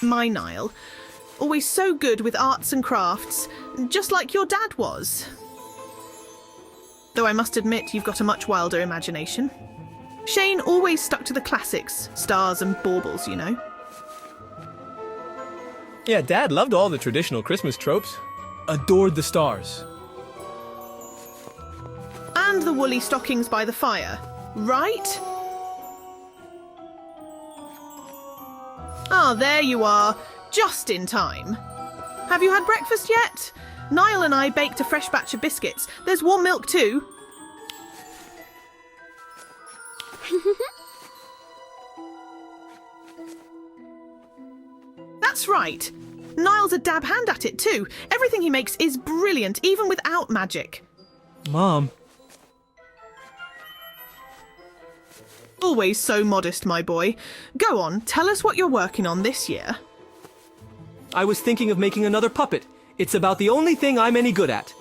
My Niall. Always so good with arts and crafts, just like your dad was. Though I must admit you've got a much wilder imagination. Shane always stuck to the classics, stars and baubles, you know. Yeah, Dad loved all the traditional Christmas tropes. Adored the stars. And the woolly stockings by the fire, right? Ah, there you are, just in time. Have you had breakfast yet? Niall and I baked a fresh batch of biscuits. There's warm milk too. That's right. Niall's a dab hand at it too. Everything he makes is brilliant, even without magic. Mom. Always so modest, my boy. Go on, tell us what you're working on this year. I was thinking of making another puppet. It's about the only thing I'm any good at.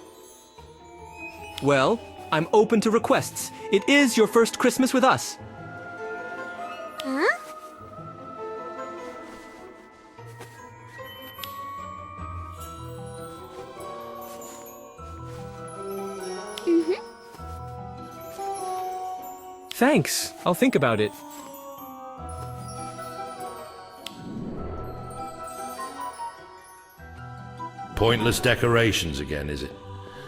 Well, I'm open to requests. It is your first Christmas with us. Huh? Thanks. I'll think about it. Pointless decorations again, is it?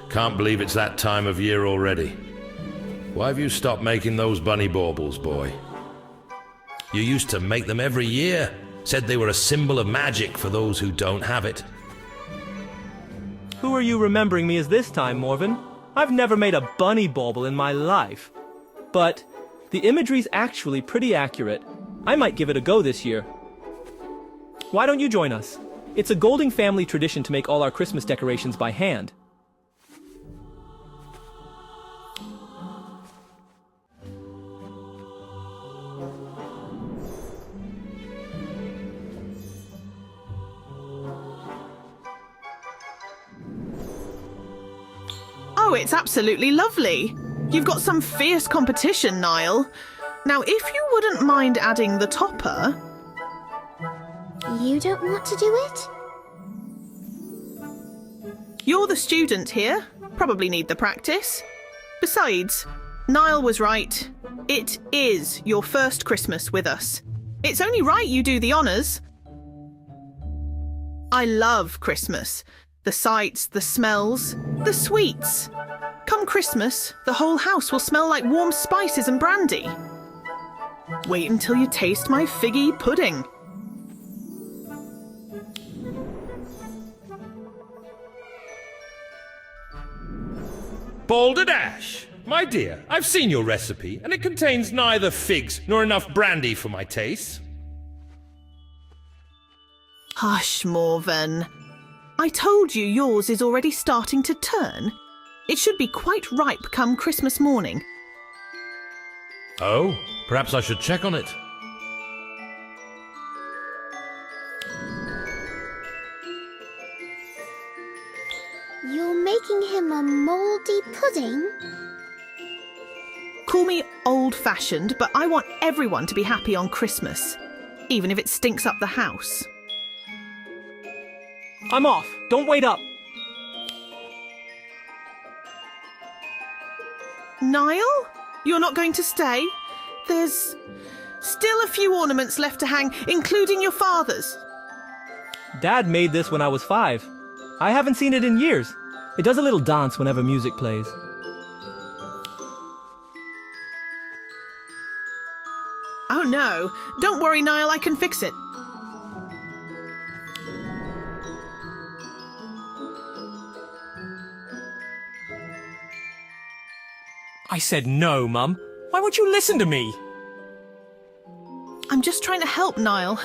Can't believe it's that time of year already. Why have you stopped making those bunny baubles, boy? You used to make them every year. Said they were a symbol of magic for those who don't have it. Who are you remembering me as this time, Morven? I've never made a bunny bauble in my life. But the imagery's actually pretty accurate. I might give it a go this year. Why don't you join us? It's a Golding family tradition to make all our Christmas decorations by hand. Oh, it's absolutely lovely. You've got some fierce competition, Niall. Now, if you wouldn't mind adding the topper... You don't want to do it? You're the student here. Probably need the practice. Besides, Niall was right. It is your first Christmas with us. It's only right you do the honours. I love Christmas. The sights, the smells, the sweets. Come Christmas, the whole house will smell like warm spices and brandy. Wait until you taste my figgy pudding. Balderdash! My dear, I've seen your recipe, and it contains neither figs nor enough brandy for my taste. Hush, Morven. I told you yours is already starting to turn. It should be quite ripe come Christmas morning. Oh, perhaps I should check on it. You're making him a mouldy pudding? Call me old-fashioned, but I want everyone to be happy on Christmas, even if it stinks up the house. I'm off. Don't wait up. Niall? You're not going to stay? There's still a few ornaments left to hang, including your father's. Dad made this when I was 5. I haven't seen it in years. It does a little dance whenever music plays. Oh no, don't worry, Niall, I can fix it. I said no, Mum. Why won't you listen to me? I'm just trying to help, Niall.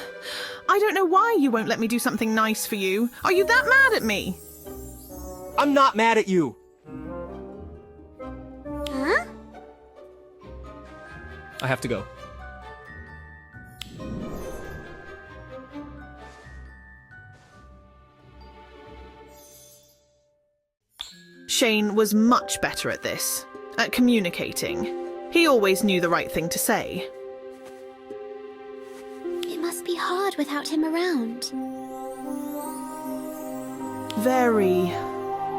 I don't know why you won't let me do something nice for you. Are you that mad at me? I'm not mad at you. Huh? I have to go. Shane was much better at this, at communicating. He always knew the right thing to say. It must be hard hard without him around. Very.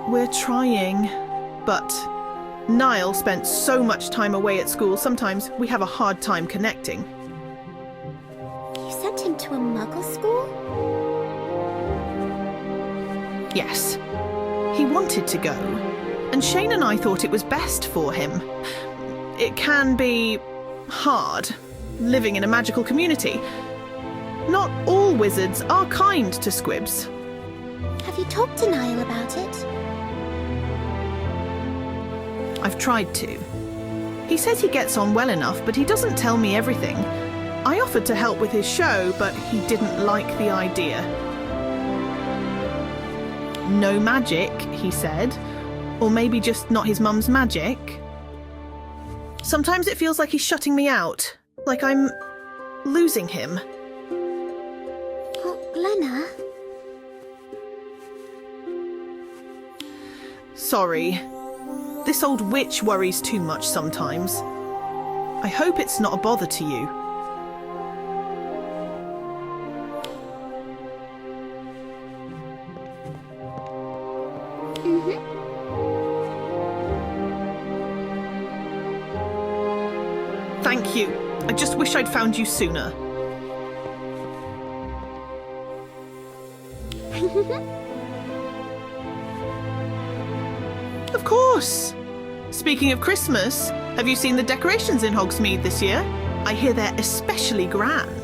We're trying. But Niall spent so much time away at school, sometimes we have a hard time connecting. You sent him to a Muggle school? Yes. He wanted to go, and Shane and I thought it was best for him. It can be hard, living in a magical community. Not all wizards are kind to squibs. Have you talked to Niall about it? I've tried to. He says he gets on well enough, but he doesn't tell me everything. I offered to help with his show, but he didn't like the idea. No magic, he said. Or maybe just not his mum's magic. Sometimes it feels like he's shutting me out. Like I'm losing him. Oh, Glenna. Sorry. This old witch worries too much sometimes. I hope it's not a bother to you. Thank you. I just wish I'd found you sooner. Of course! Speaking of Christmas, have you seen the decorations in Hogsmeade this year? I hear they're especially grand.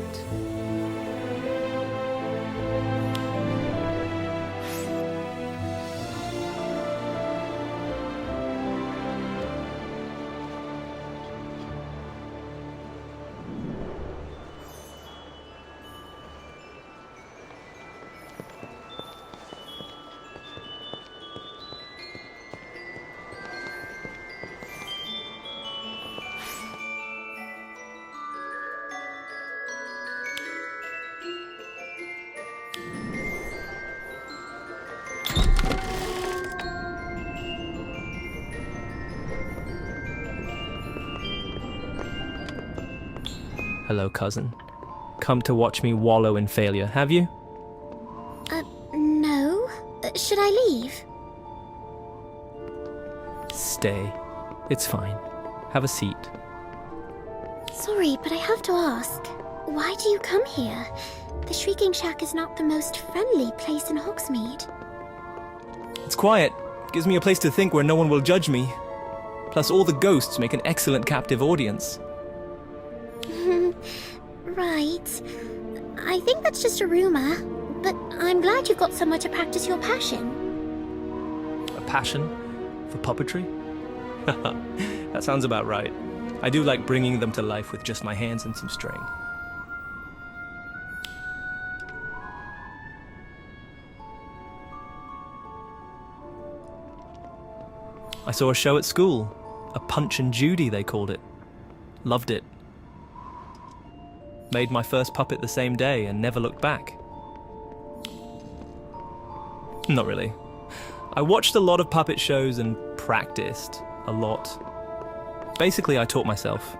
Hello, cousin. Come to watch me wallow in failure, have you? No. Should I leave? Stay. It's fine. Have a seat. Sorry, but I have to ask. Why do you come here? The Shrieking Shack is not the most friendly place in Hogsmeade. It's quiet. Gives me a place to think where no one will judge me. Plus, all the ghosts make an excellent captive audience. Right. I think that's just a rumor, but I'm glad you've got somewhere to practice your passion. A passion for puppetry? That sounds about right. I do like bringing them to life with just my hands and some string. I saw a show at school. A Punch and Judy, they called it. Loved it. Made my first puppet the same day and never looked back. Not really. I watched a lot of puppet shows and practiced a lot. Basically, I taught myself.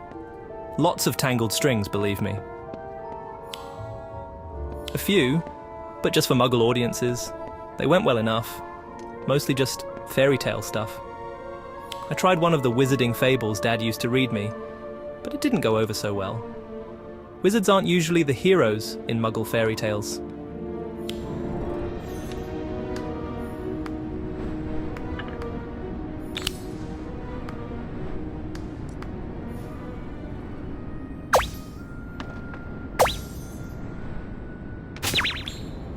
Lots of tangled strings, believe me. A few, but just for Muggle audiences. They went well enough. Mostly just fairy tale stuff. I tried one of the wizarding fables Dad used to read me, but it didn't go over so well. Wizards aren't usually the heroes in Muggle fairy tales.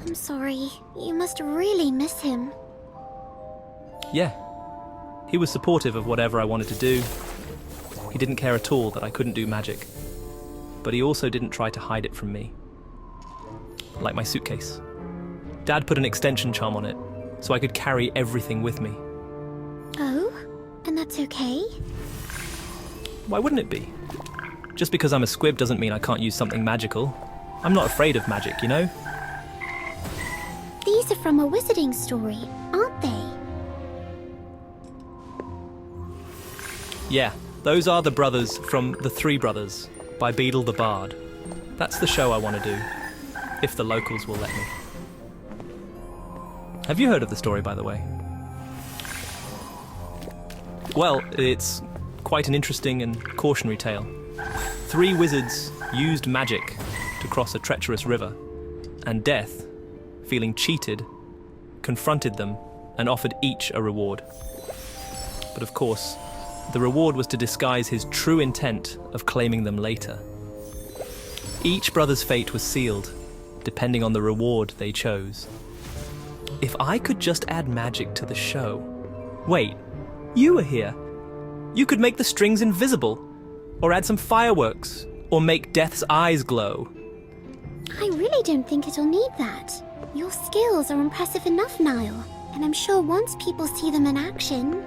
I'm sorry. You must really miss him. Yeah. He was supportive of whatever I wanted to do. He didn't care at all that I couldn't do magic. But he also didn't try to hide it from me. Like my suitcase. Dad put an extension charm on it, so I could carry everything with me. Oh? And that's okay? Why wouldn't it be? Just because I'm a squib doesn't mean I can't use something magical. I'm not afraid of magic, you know? These are from a wizarding story, aren't they? Yeah, those are the brothers from The Three Brothers by Beadle the Bard. That's the show I want to do. if the locals will let me. Have you heard of the story, by the way? Well, it's quite an interesting and cautionary tale. 3 wizards used magic to cross a treacherous river, and Death, feeling cheated, confronted them and offered each a reward. But of course, the reward was to disguise his true intent of claiming them later. Each brother's fate was sealed, depending on the reward they chose. If I could just add magic to the show... Wait, you were here. You could make the strings invisible, or add some fireworks, or make Death's eyes glow. I really don't think it'll need that. Your skills are impressive enough, Niall, and I'm sure once people see them in action...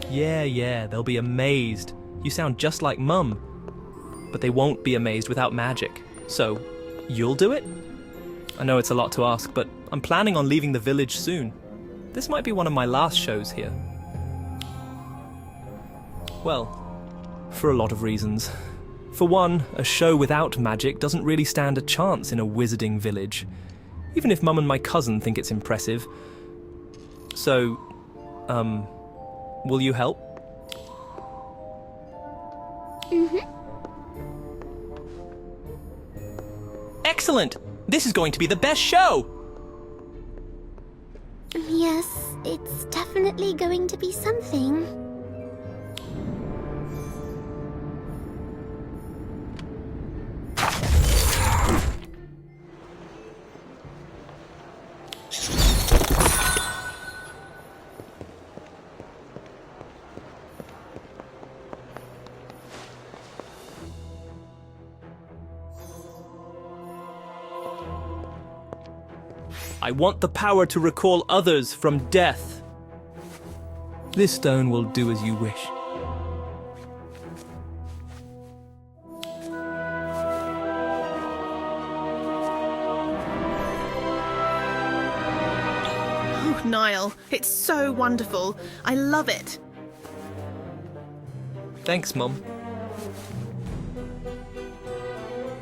Yeah, they'll be amazed. You sound just like Mum. But they won't be amazed without magic. So, you'll do it? I know it's a lot to ask, but I'm planning on leaving the village soon. This might be one of my last shows here. Well, for a lot of reasons. For one, a show without magic doesn't really stand a chance in a wizarding village. Even if Mum and my cousin think it's impressive. So, will you help? Excellent! This is going to be the best show! Yes, it's definitely going to be something. I want the power to recall others from death. This stone will do as you wish. Oh, Niall, it's so wonderful. I love it. Thanks, Mum.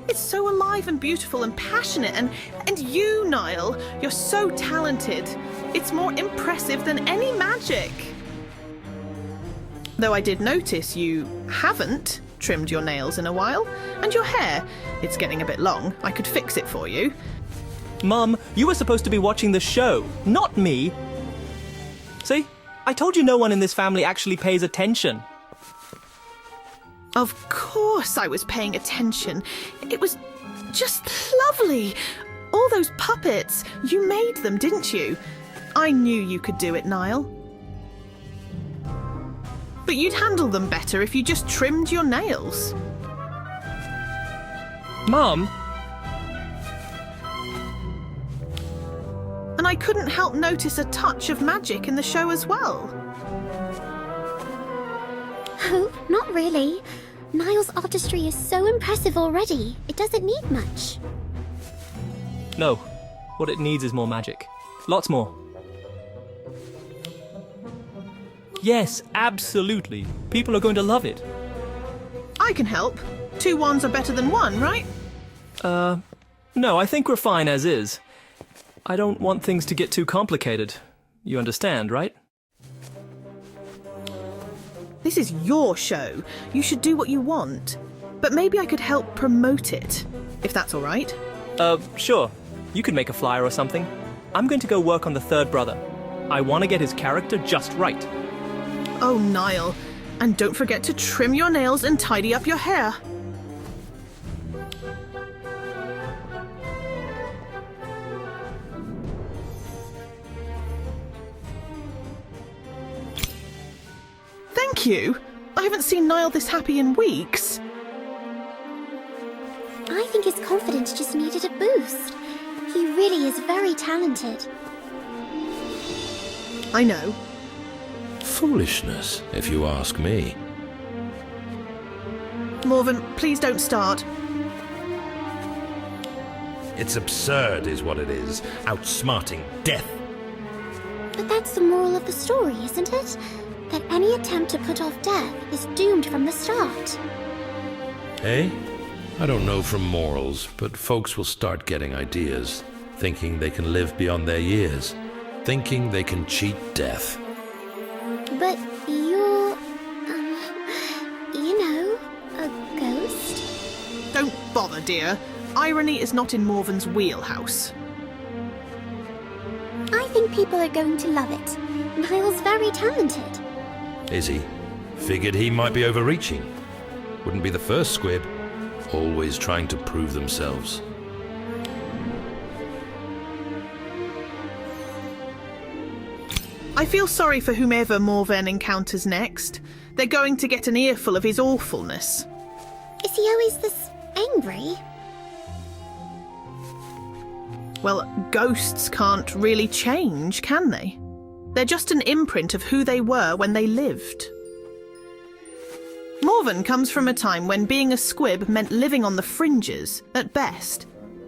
It's so alive and beautiful and passionate, and you, Niall, you're so talented. It's more impressive than any magic. Though I did notice you haven't trimmed your nails in a while, and your hair, it's getting a bit long. I could fix it for you. Mum, you were supposed to be watching the show, not me. See? I told you no one in this family actually pays attention. Of course I was paying attention. It was just lovely. All those puppets, you made them, didn't you? I knew you could do it, Niall. But you'd handle them better if you just trimmed your nails. Mum? And I couldn't help notice a touch of magic in the show as well. Oh, not really. Niall's artistry is so impressive already. It doesn't need much. No. What it needs is more magic. Lots more. Yes, absolutely. People are going to love it. I can help. 2 wands are better than 1, right? No, I think we're fine as is. I don't want things to get too complicated. You understand, right? This is your show. You should do what you want. But maybe I could help promote it, if that's all right. Sure. You could make a flyer or something. I'm going to go work on the 3rd brother. I want to get his character just right. Oh, Niall. And don't forget to trim your nails and tidy up your hair. Thank you. I haven't seen Niall this happy in weeks. I think his confidence just needed a boost. He really is very talented. I know. Foolishness, if you ask me. Morven, please don't start. It's absurd, is what it is. Outsmarting death. But that's the moral of the story, isn't it? That any attempt to put off death is doomed from the start. Eh? I don't know from morals, but folks will start getting ideas, thinking they can live beyond their years, thinking they can cheat death. But you're, you know, a ghost? Don't bother, dear. Irony is not in Morven's wheelhouse. I think people are going to love it. Niall's very talented. Is he? Figured he might be overreaching. Wouldn't be the first squib. Always trying to prove themselves. I feel sorry for whomever Morven encounters next. They're going to get an earful of his awfulness. Is he always this angry? Well, ghosts can't really change, can they? They're just an imprint of who they were when they lived. Morven comes from a time when being a squib meant living on the fringes, at best.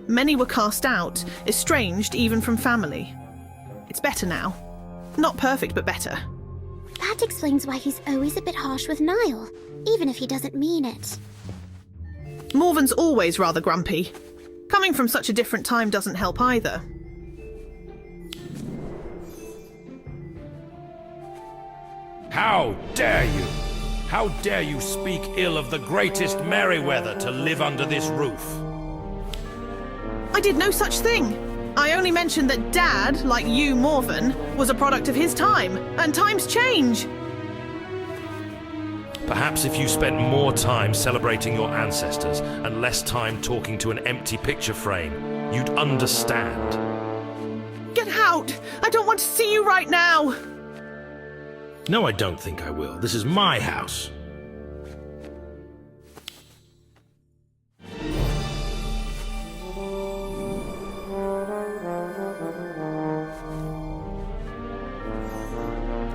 Many were cast out, estranged even from family. It's better now. Not perfect, but better. That explains why he's always a bit harsh with Niall, even if he doesn't mean it. Morven's always rather grumpy. Coming from such a different time doesn't help either. How dare you? How dare you speak ill of the greatest Merryweather to live under this roof? I did no such thing. I only mentioned that Dad, like you, Morven, was a product of his time, and times change. Perhaps if you spent more time celebrating your ancestors and less time talking to an empty picture frame, you'd understand. Get out! I don't want to see you right now! No, I don't think I will. This is my house.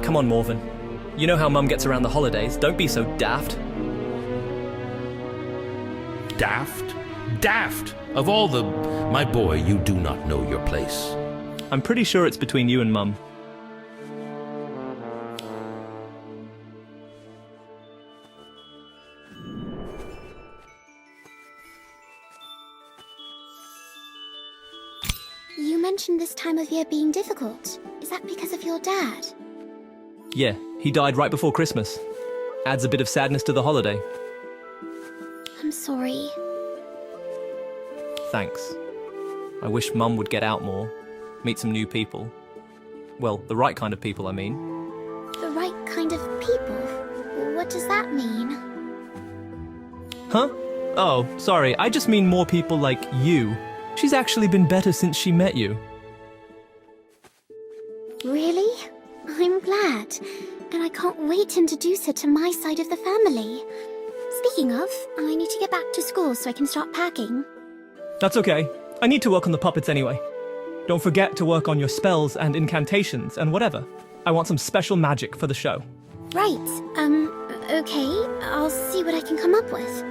Come on, Morven. You know how Mum gets around the holidays. Don't be so daft. Daft? Daft! Of all the... My boy, you do not know your place. I'm pretty sure it's between you and Mum. You mentioned this time of year being difficult. Is that because of your dad? Yeah, he died right before Christmas. Adds a bit of sadness to the holiday. I'm sorry. Thanks. I wish Mum would get out more, meet some new people. Well, the right kind of people, I mean. The right kind of people? What does that mean? Huh? Oh, sorry, I just mean more people like you. She's actually been better since she met you. Really? I'm glad. And I can't wait to introduce her to my side of the family. Speaking of, I need to get back to school so I can start packing. That's okay. I need to work on the puppets anyway. Don't forget to work on your spells and incantations and whatever. I want some special magic for the show. Right. Okay. I'll see what I can come up with.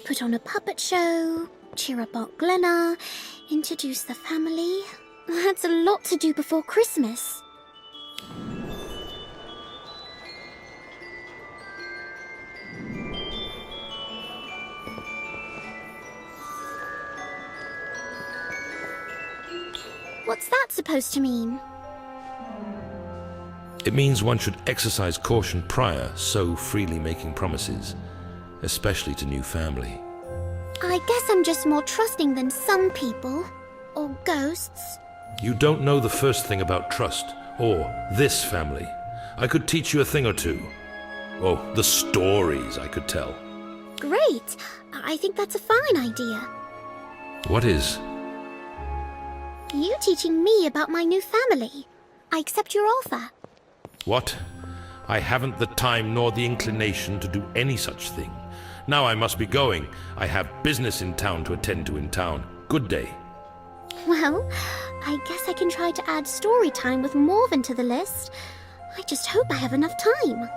Put on a puppet show, cheer up Aunt Glenna, introduce the family. That's a lot to do before Christmas. What's that supposed to mean? It means one should exercise caution prior so freely making promises, especially to new family. I guess I'm just more trusting than some people. Or ghosts. You don't know the first thing about trust, or this family. I could teach you a thing or two. Oh, the stories I could tell. Great! I think that's a fine idea. What is? You teaching me about my new family. I accept your offer. What? I haven't the time nor the inclination to do any such thing. Now I must be going. I have business in town to attend to in town. Good day. Well, I guess I can try to add story time with Morven to the list. I just hope I have enough time.